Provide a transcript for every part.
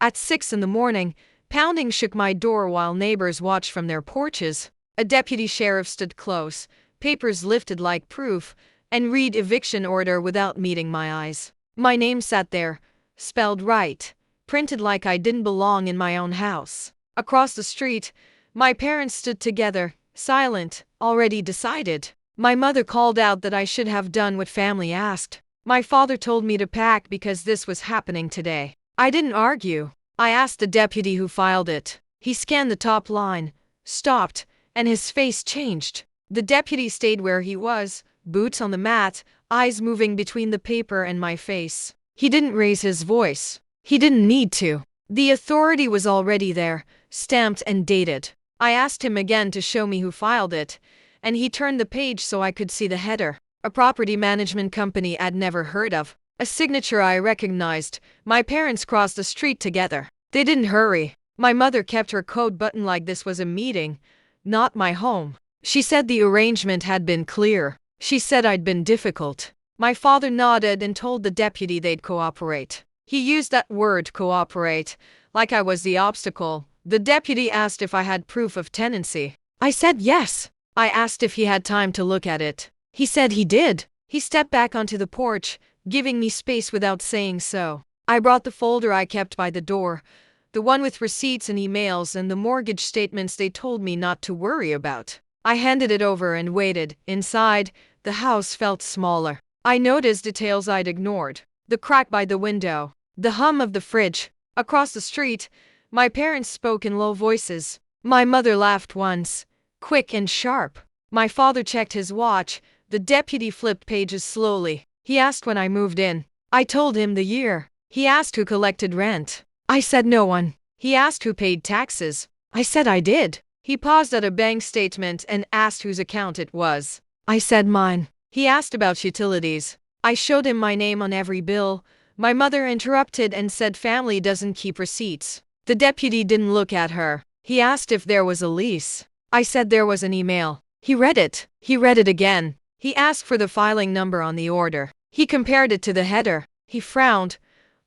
At 6 in the morning, pounding shook my door while neighbors watched from their porches. A deputy sheriff stood close, papers lifted like proof, and read eviction order without meeting my eyes. My name sat there, spelled right, printed like I didn't belong in my own house. Across the street, my parents stood together, silent, already decided. My mother called out that I should have done what family asked. My father told me to pack because this was happening today. I didn't argue. I asked the deputy who filed it. He scanned the top line, stopped, and his face changed. The deputy stayed where he was, boots on the mat, eyes moving between the paper and my face. He didn't raise his voice. He didn't need to. The authority was already there, stamped and dated. I asked him again to show me who filed it, and he turned the page so I could see the header. A property management company I'd never heard of. A signature I recognized. My parents crossed the street together. They didn't hurry. My mother kept her coat buttoned like this was a meeting, not my home. She said the arrangement had been clear. She said I'd been difficult. My father nodded and told the deputy they'd cooperate. He used that word, cooperate, like I was the obstacle. The deputy asked if I had proof of tenancy. I said yes. I asked if he had time to look at it. He said he did. He stepped back onto the porch, giving me space without saying so. I brought the folder I kept by the door, the one with receipts and emails and the mortgage statements they told me not to worry about. I handed it over and waited. Inside, the house felt smaller. I noticed details I'd ignored. The crack by the window, the hum of the fridge. Across the street, my parents spoke in low voices. My mother laughed once, quick and sharp. My father checked his watch. The deputy flipped pages slowly. He asked when I moved in. I told him the year. He asked who collected rent. I said no one. He asked who paid taxes. I said I did. He paused at a bank statement and asked whose account it was. I said mine. He asked about utilities. I showed him my name on every bill. My mother interrupted and said family doesn't keep receipts. The deputy didn't look at her. He asked if there was a lease. I said there was an email. He read it. He read it again. He asked for the filing number on the order. He compared it to the header. He frowned.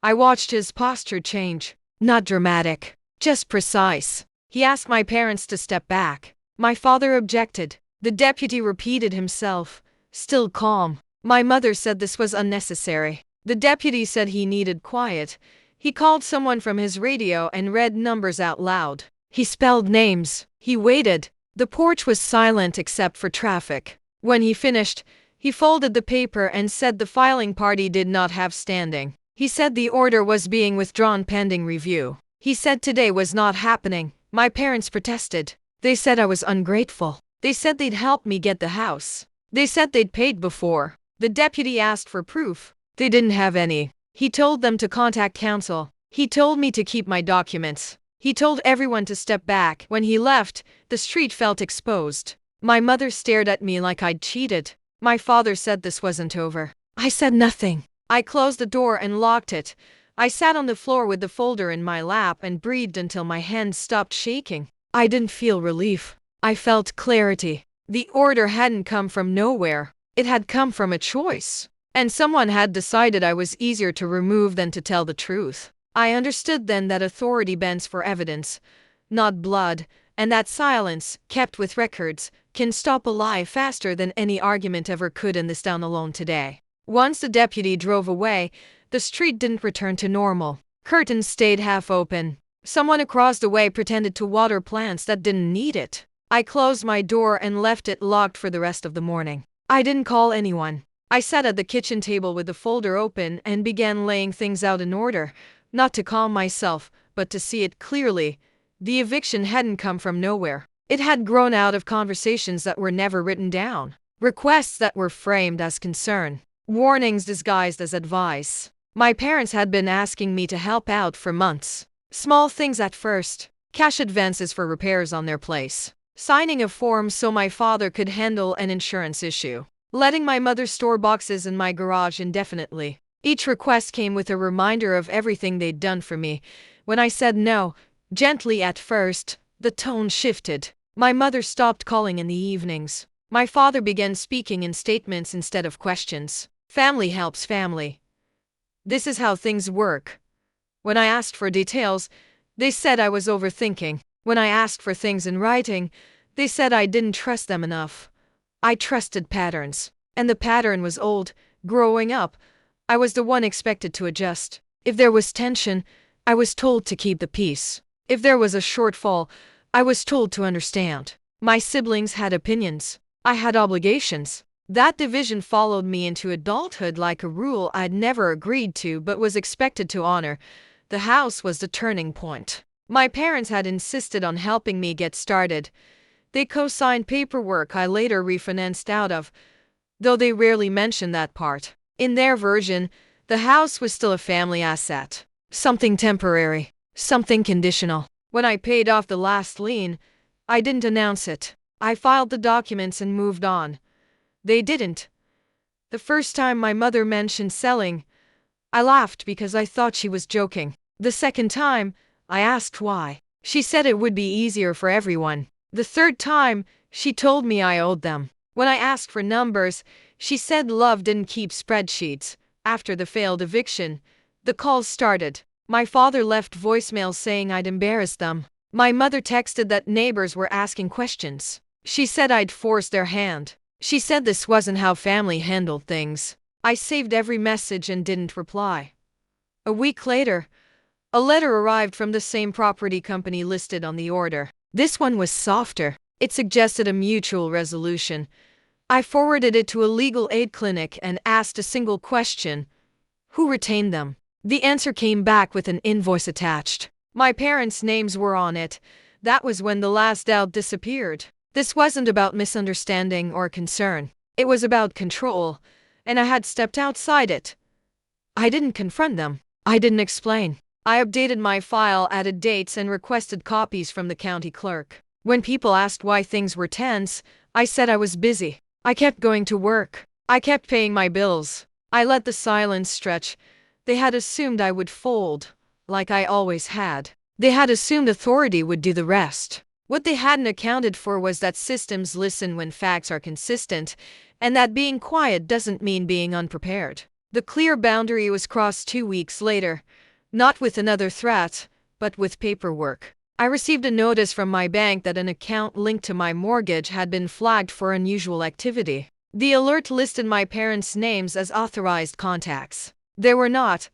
I watched his posture change. Not dramatic, just precise. He asked my parents to step back. My father objected. The deputy repeated himself, still calm. My mother said this was unnecessary. The deputy said he needed quiet. He called someone from his radio and read numbers out loud. He spelled names. He waited. The porch was silent except for traffic. When he finished, he folded the paper and said the filing party did not have standing. He said the order was being withdrawn pending review. He said today was not happening. My parents protested. They said I was ungrateful. They said they'd help me get the house. They said they'd paid before. The deputy asked for proof. They didn't have any. He told them to contact counsel. He told me to keep my documents. He told everyone to step back. When he left, the street felt exposed. My mother stared at me like I'd cheated. My father said this wasn't over. I said nothing. I closed the door and locked it. I sat on the floor with the folder in my lap and breathed until my hands stopped shaking. I didn't feel relief. I felt clarity. The order hadn't come from nowhere. It had come from a choice. And someone had decided I was easier to remove than to tell the truth. I understood then that authority bends for evidence, not blood, and that silence, kept with records, can stop a lie faster than any argument ever could in this town alone today. Once the deputy drove away, the street didn't return to normal. Curtains stayed half open. Someone across the way pretended to water plants that didn't need it. I closed my door and left it locked for the rest of the morning. I didn't call anyone. I sat at the kitchen table with the folder open and began laying things out in order, not to calm myself, but to see it clearly. The eviction hadn't come from nowhere. It had grown out of conversations that were never written down, requests that were framed as concern, warnings disguised as advice. My parents had been asking me to help out for months. Small things at first, cash advances for repairs on their place, signing a form so my father could handle an insurance issue, letting my mother store boxes in my garage indefinitely. Each request came with a reminder of everything they'd done for me. When I said no, gently at first, the tone shifted. My mother stopped calling in the evenings. My father began speaking in statements instead of questions. Family helps family. This is how things work. When I asked for details, they said I was overthinking. When I asked for things in writing, they said I didn't trust them enough. I trusted patterns. And the pattern was old. Growing up, I was the one expected to adjust. If there was tension, I was told to keep the peace. If there was a shortfall, I was told to understand. My siblings had opinions. I had obligations. That division followed me into adulthood like a rule I'd never agreed to but was expected to honor. The house was the turning point. My parents had insisted on helping me get started. They co-signed paperwork I later refinanced out of, though they rarely mentioned that part. In their version, the house was still a family asset. Something temporary. Something conditional. When I paid off the last lien, I didn't announce it. I filed the documents and moved on. They didn't. The first time my mother mentioned selling, I laughed because I thought she was joking. The second time, I asked why. She said it would be easier for everyone. The third time, she told me I owed them. When I asked for numbers, she said love didn't keep spreadsheets. After the failed eviction, the calls started. My father left voicemails saying I'd embarrassed them. My mother texted that neighbors were asking questions. She said I'd forced their hand. She said this wasn't how family handled things. I saved every message and didn't reply. A week later, a letter arrived from the same property company listed on the order. This one was softer. It suggested a mutual resolution. I forwarded it to a legal aid clinic and asked a single question: who retained them? The answer came back with an invoice attached. My parents' names were on it. That was when the last doubt disappeared. This wasn't about misunderstanding or concern. It was about control, and I had stepped outside it. I didn't confront them. I didn't explain. I updated my file, added dates, and requested copies from the county clerk. When people asked why things were tense, I said I was busy. I kept going to work. I kept paying my bills. I let the silence stretch. They had assumed I would fold, like I always had. They had assumed authority would do the rest. What they hadn't accounted for was that systems listen when facts are consistent, and that being quiet doesn't mean being unprepared. The clear boundary was crossed 2 weeks later, not with another threat, but with paperwork. I received a notice from my bank that an account linked to my mortgage had been flagged for unusual activity. The alert listed my parents' names as authorized contacts. They were not.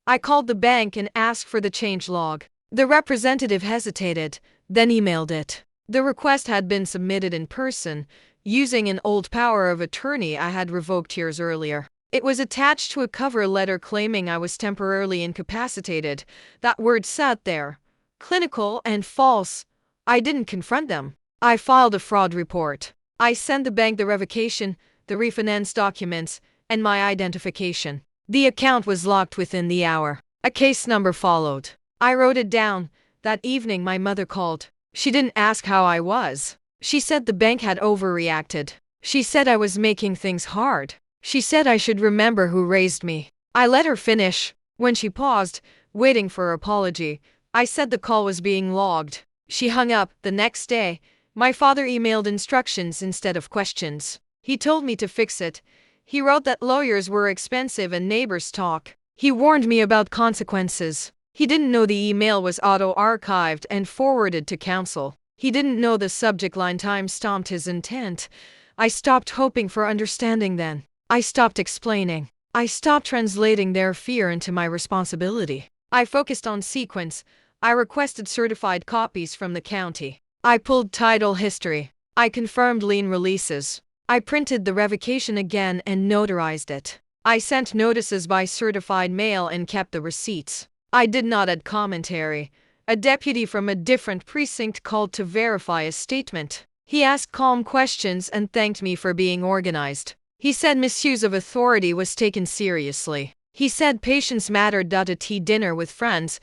I called the bank and asked for the change log. The representative hesitated, then emailed it. The request had been submitted in person, using an old power of attorney I had revoked years earlier. It was attached to a cover letter claiming I was temporarily incapacitated. That word sat there. Clinical and false. I didn't confront them. I filed a fraud report. I sent the bank the revocation, the refinance documents, and my identification. The account was locked within the hour. A case number followed. I wrote it down. That evening my mother called. She didn't ask how I was. She said the bank had overreacted. She said I was making things hard. She said I should remember who raised me. I let her finish. When she paused, waiting for her apology, I said the call was being logged. She hung up. The next day, my father emailed instructions instead of questions. He told me to fix it. He wrote that lawyers were expensive and neighbors talk. He warned me about consequences. He didn't know the email was auto-archived and forwarded to counsel. He didn't know the subject line time-stamped his intent. I stopped hoping for understanding then. I stopped explaining. I stopped translating their fear into my responsibility. I focused on sequence. I requested certified copies from the county. I pulled title history. I confirmed lien releases. I printed the revocation again and notarized it. I sent notices by certified mail and kept the receipts. I did not add commentary. A deputy from a different precinct called to verify a statement. He asked calm questions and thanked me for being organized. He said misuse of authority was taken seriously. He said patience mattered. A tea dinner with friends.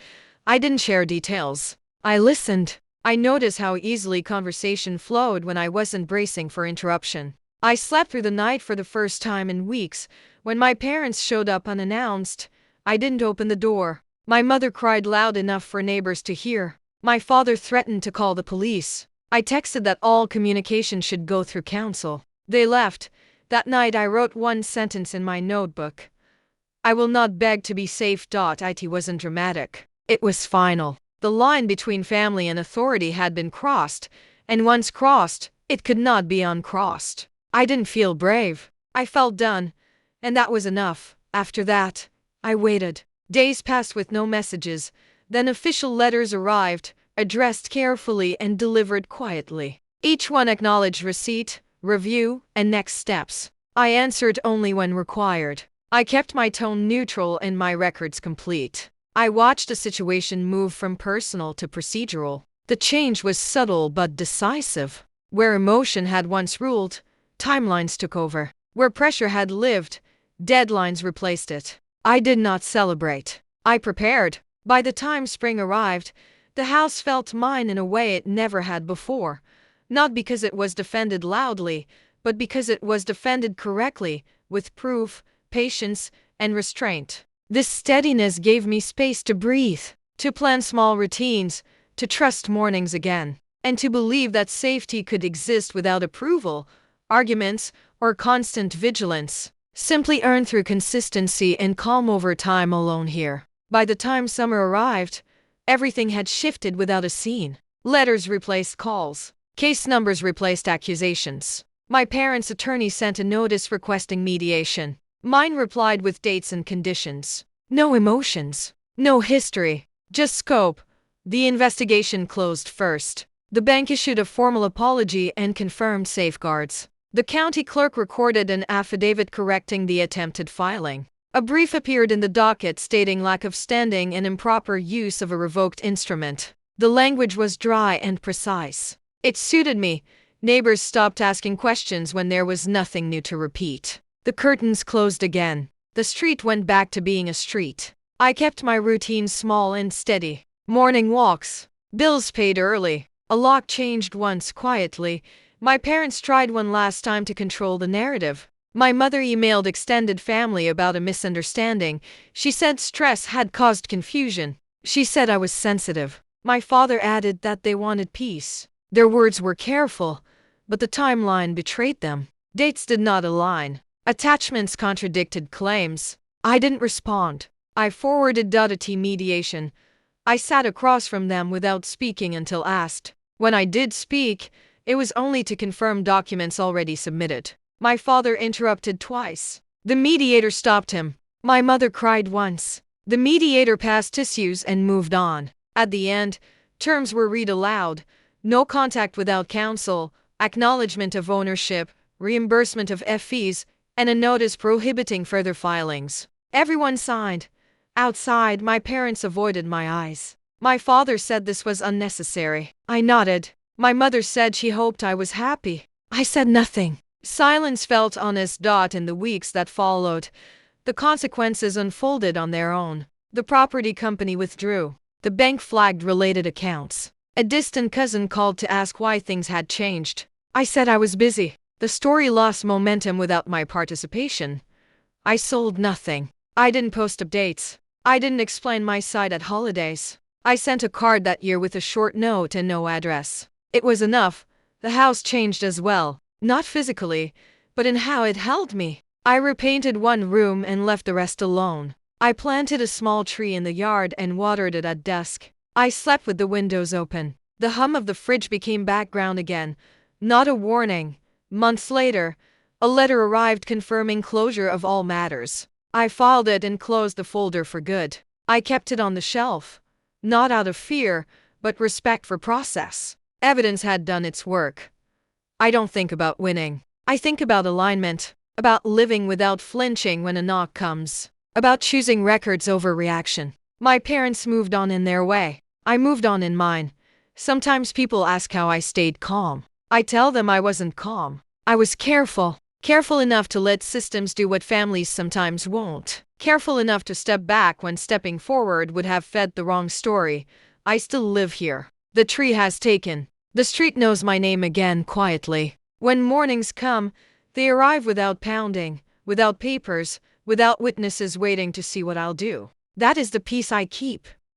I didn't share details. I listened. I noticed how easily conversation flowed when I wasn't bracing for interruption. I slept through the night for the first time in weeks. When my parents showed up unannounced, I didn't open the door. My mother cried loud enough for neighbors to hear. My father threatened to call the police. I texted that all communication should go through counsel. They left. That night I wrote one sentence in my notebook. I will not beg to be safe. It wasn't dramatic. It was final. The line between family and authority had been crossed, and once crossed, it could not be uncrossed. I didn't feel brave. I felt done, and that was enough. After that, I waited. Days passed with no messages. Then official letters arrived, addressed carefully and delivered quietly. Each one acknowledged receipt, review, and next steps. I answered only when required. I kept my tone neutral and my records complete. I watched the situation move from personal to procedural. The change was subtle but decisive. Where emotion had once ruled, timelines took over. Where pressure had lived, deadlines replaced it. I did not celebrate. I prepared. By the time spring arrived, the house felt mine in a way it never had before. Not because it was defended loudly, but because it was defended correctly, with proof, patience, and restraint. This steadiness gave me space to breathe, to plan small routines, to trust mornings again, and to believe that safety could exist without approval, arguments, or constant vigilance, simply earned through consistency and calm over time alone here. By the time summer arrived, everything had shifted without a scene. Letters replaced calls. Case numbers replaced accusations. My parents' attorney sent a notice requesting mediation. Mine replied with dates and conditions. No emotions. No history. Just scope. The investigation closed first. The bank issued a formal apology and confirmed safeguards. The county clerk recorded an affidavit correcting the attempted filing. A brief appeared in the docket stating lack of standing and improper use of a revoked instrument. The language was dry and precise. It suited me. Neighbors stopped asking questions when there was nothing new to repeat. The curtains closed again. The street went back to being a street. I kept my routine small and steady. Morning walks. Bills paid early. A lock changed once quietly. My parents tried one last time to control the narrative. My mother emailed extended family about a misunderstanding. She said stress had caused confusion. She said I was sensitive. My father added that they wanted peace. Their words were careful, but the timeline betrayed them. Dates did not align. Attachments contradicted claims. I didn't respond. I forwarded data to mediation. I sat across from them without speaking until asked. When I did speak, it was only to confirm documents already submitted. My father interrupted twice. The mediator stopped him. My mother cried once. The mediator passed tissues and moved on. At the end, terms were read aloud. No contact without counsel, acknowledgement of ownership, reimbursement of fees, and a notice prohibiting further filings. Everyone signed. Outside, my parents avoided my eyes. My father said this was unnecessary. I nodded. My mother said she hoped I was happy. I said nothing. Silence felt honest. In the weeks that followed, the consequences unfolded on their own. The property company withdrew. The bank flagged related accounts. A distant cousin called to ask why things had changed. I said I was busy. The story lost momentum without my participation. I sold nothing. I didn't post updates. I didn't explain my side at holidays. I sent a card that year with a short note and no address. It was enough. The house changed as well. Not physically, but in how it held me. I repainted one room and left the rest alone. I planted a small tree in the yard and watered it at dusk. I slept with the windows open. The hum of the fridge became background again. Not a warning. Months later, a letter arrived confirming closure of all matters. I filed it and closed the folder for good. I kept it on the shelf. Not out of fear, but respect for process. Evidence had done its work. I don't think about winning. I think about alignment, about living without flinching when a knock comes, about choosing records over reaction. My parents moved on in their way. I moved on in mine. Sometimes people ask how I stayed calm. I tell them I wasn't calm. I was careful. Careful enough to let systems do what families sometimes won't. Careful enough to step back when stepping forward would have fed the wrong story. I still live here. The tree has taken. The street knows my name again quietly. When mornings come, they arrive without pounding, without papers, without witnesses waiting to see what I'll do. That is the peace I keep.